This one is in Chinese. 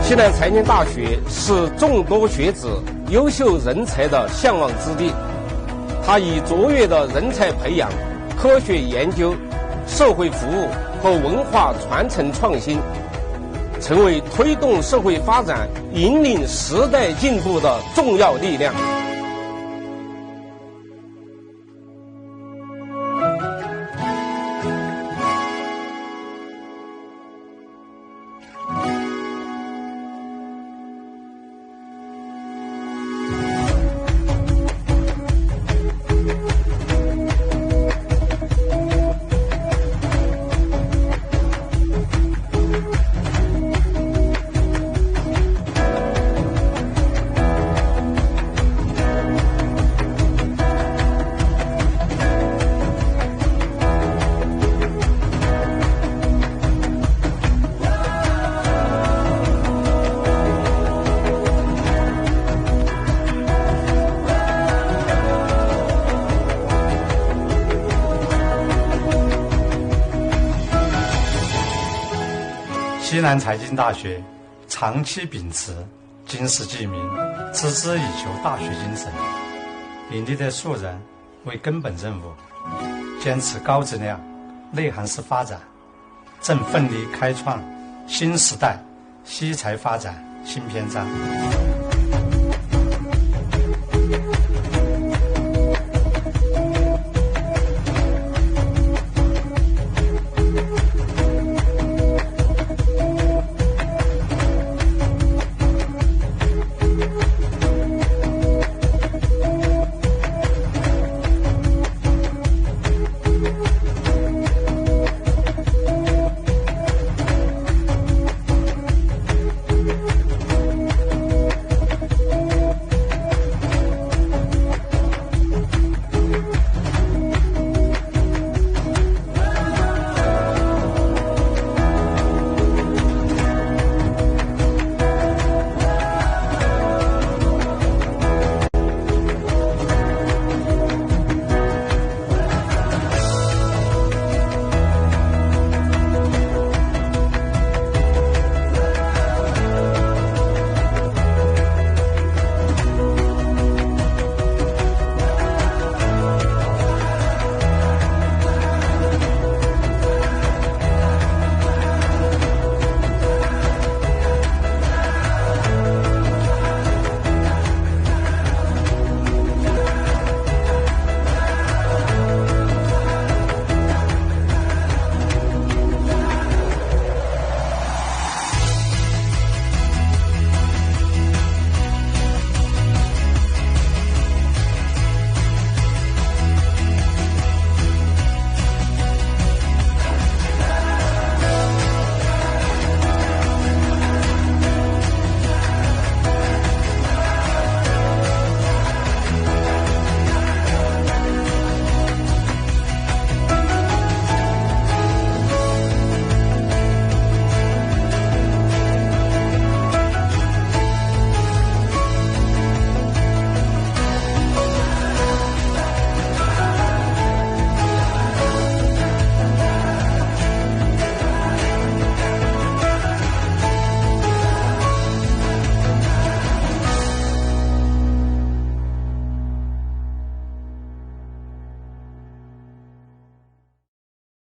西南财经大学是众多学子、优秀人才的向往之地。它以卓越的人才培养、科学研究、社会服务和文化传承创新，成为推动社会发展、引领时代进步的重要力量。西南财经大学长期秉持经世济民、孜孜以求大学精神，以立德树人为根本任务，坚持高质量、内涵式发展，正奋力开创新时代西财发展新篇章。